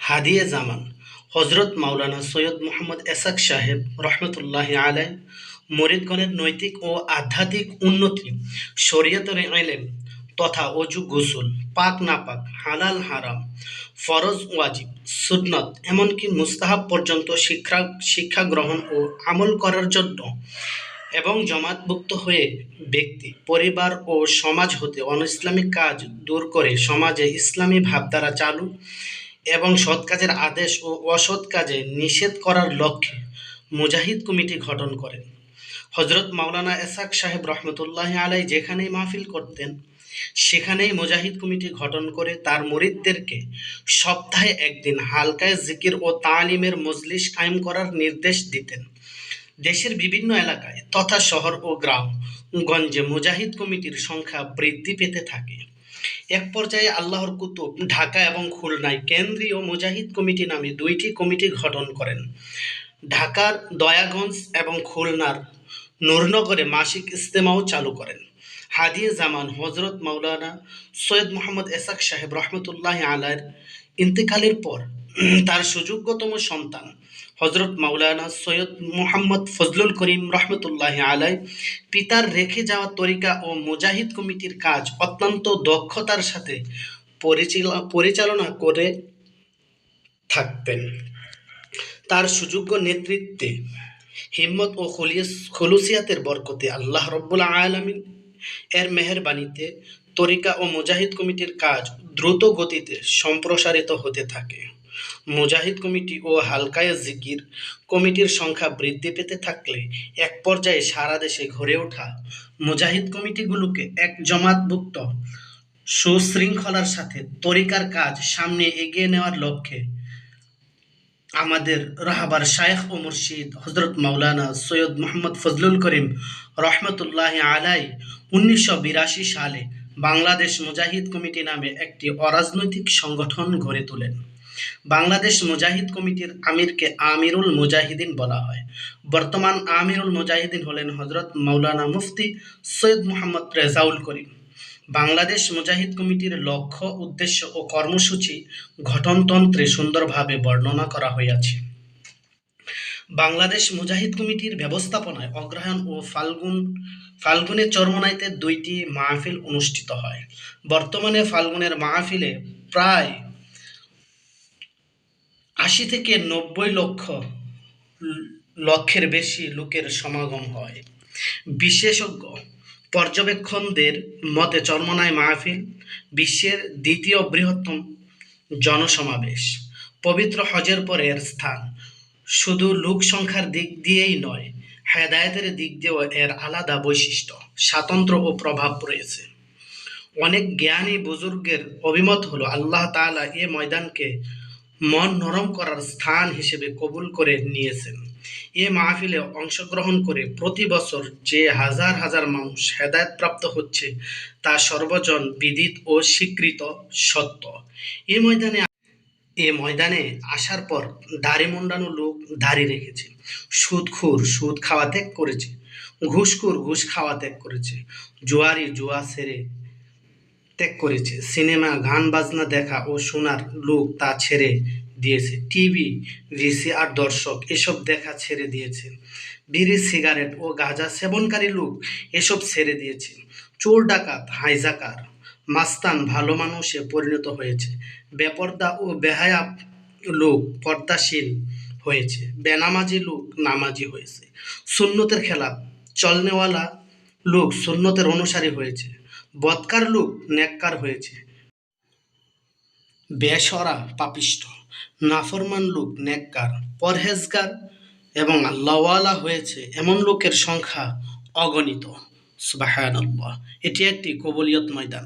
হাদিয়ে জামান হজরত মাওলানা সৈয়দ মোহাম্মদ এসাক সাহেব রহমতুল্লাহ আলাই মুরিদগণের নৈতিক ও আধ্যাত্মিক উন্নতি, শরীয়তের এলেম তথা অজু গোসল, পাক নাপাক, হালাল হারাম, ফরজ ওয়াজিব, সুন্নত এমনকি মুস্তাহাব পর্যন্ত শিক্ষা গ্রহণ ও আমল করার জন্য এবং জমাতভুক্ত হয়ে ব্যক্তি, পরিবার ও সমাজ হতে অনইসলামিক কাজ দূর করে সমাজে ইসলামী ভাবধারা চালু এবং সৎ কাজের আদেশ ও অসৎ কাজে নিষেধ করার লক্ষ্যে মুজাহিদ কমিটি গঠন করেন। হজরত মাওলানা এসাক সাহেব রহমতুল্লাহ আলাই যেখানেই মাহফিল করতেন সেখানেই মুজাহিদ কমিটি গঠন করে তার মুরিদদেরকে সপ্তাহে একদিন হালকায় জিকির ও তালিমের মজলিস কায়েম করার নির্দেশ দিতেন। দেশের বিভিন্ন এলাকায় তথা শহর ও গ্রামগঞ্জে মুজাহিদ কমিটির সংখ্যা বৃদ্ধি পেতে থাকে। এক পর্যায়ে আল্লাহর কুতুব ঢাকা এবং খুলনায় কেন্দ্রীয় মুজাহিদ কমিটি নামে দুইটি কমিটি গঠন করেন। ঢাকার দয়াগঞ্জ এবং খুলনার নূরনগরে মাসিক ইজতেমাও চালু করেন। হাদিয়ে জামান হজরত মাওলানা সৈয়দ মোহাম্মদ এসাক সাহেব রহমতুল্লাহ আলাইর ইন্তেকালের পর তার সুযোগ্যতম সন্তান হজরত মাওলানা সৈয়দ মোহাম্মদ ফজলুল করিম রহমতুল্লাহ আলাই পিতার রেখে যাওয়া তরিকা ও মুজাহিদ কমিটির কাজ অত্যন্ত দক্ষতার সাথে পরিচালনা করে থাকতেন। তার সুযোগ্য নেতৃত্বে, হিম্মত ও খলুসিয়াতের বরকতে আল্লাহ রব্বুল আলামিন এর মেহেরবানিতে তরিকা ও মুজাহিদ কমিটির কাজ দ্রুত গতিতে সম্প্রসারিত হতে থাকে। মুজাহিদ কমিটি ও হালকায়ে জিকির কমিটির সংখ্যা বৃদ্ধি পেতে থাকলে এক পর্যায়ে সারা দেশে গড়ে ওঠা মুজাহিদ কমিটিগুলোকে এক জমাতভুক্ত সুশৃঙ্খলার সাথে তরিকার কাজ সামনে এগিয়ে নেওয়ার লক্ষ্যে আমাদের রাহবার শায়েখ ও মুর্শিদ হজরত মাওলানা সৈয়দ মোহাম্মদ ফজলুল করিম রহমতুল্লাহ আলাই 1982 সালে বাংলাদেশ মুজাহিদ কমিটি নামে একটি অরাজনৈতিক সংগঠন গড়ে তোলেন। বাংলাদেশ মুজাহিদ কমিটির আমিরকে আমিরুল মুজাহিদিন বলা হয়। বর্তমান আমিরুল মুজাহিদিন হলেন হজরত মাওলানা মুফতি সৈয়দ মোহাম্মদ রেজাউল করিম। বাংলাদেশ মুজাহিদ কমিটির লক্ষ্য, উদ্দেশ্য ও কর্মসূচি গঠনতন্ত্রে সুন্দরভাবে বর্ণনা করা হইয়াছে। বাংলাদেশ মুজাহিদ কমিটির ব্যবস্থাপনায় অগ্রহায়ণ ও ফাল্গুনে চরমোনাইতে 2টি মাহফিল অনুষ্ঠিত হয়। বর্তমানে ফাল্গুনের মাহফিলে প্রায় 80 থেকে 90 লক্ষের বেশি লোকের সমাগম হয়। বিশেষজ্ঞ পর্যবেক্ষণদের মতে চরমোনাই মাহফিল বিশ্বের 2য় বৃহত্তম জনসমাবেশ। পবিত্র হজের পর এর স্থান শুধু লোক সংখ্যার দিক দিয়েই নয়, হেদায়েতের দিক দিয়েও এর আলাদা বৈশিষ্ট্য, স্বাতন্ত্র্য ও প্রভাব রয়েছে। অনেক জ্ঞানী বুজুর্গের অভিমত হলো আল্লাহ তাআলা এ ময়দানকে মন নরম করার স্থান হিসেবে কবুল করে নিয়েছেন। এ মাহফিলে অংশগ্রহণ করে প্রতি বছর যে হাজার হাজার মানুষ হেদায়েত প্রাপ্ত হচ্ছে তা সর্বজন বিদিত ও স্বীকৃত সত্য। এ ময়দানে আসার পর দাড়ি মুন্ডানো লোক দাড়ি রেখেছে, সুদখোর সুদ খাওয়া ত্যাগ করেছে, ঘুষখোর ঘুষ খাওয়া ত্যাগ করেছে, জুয়ারি জুয়া ছেড়ে ত্যাগ করেছে, সিনেমা গান বাজনা দেখা ও শোনার লোক তা ছেড়ে দিয়েছে, টিভি ভিসিআর দর্শক এসব দেখা ছেড়ে দিয়েছে, বিড়ি সিগারেট ও গাঁজা সেবনকারী লোক এসব ছেড়ে দিয়েছে, চোর ডাকাত হাইজাকার মাস্তান ভালো মানুষে পরিণত হয়েছে, বেপর্দা ও বেহায়া লোক পর্দাশীল হয়েছে, বেনামাজি লোক নামাজি হয়েছে, সুন্নতের খেলাফ চলনেওয়ালা লোক সুন্নতের অনুসারী হয়েছে, বদকার লোক নেককার হয়েছে, বেশরা পাপিষ্ঠ নাফরমান লোক নেককার পরহেজগার এবং আল্লাহওয়ালা হয়েছে। এমন লোকের সংখ্যা অগণিত। সুবহানাল্লাহ। এটি একটি কবুলিয়ত ময়দান।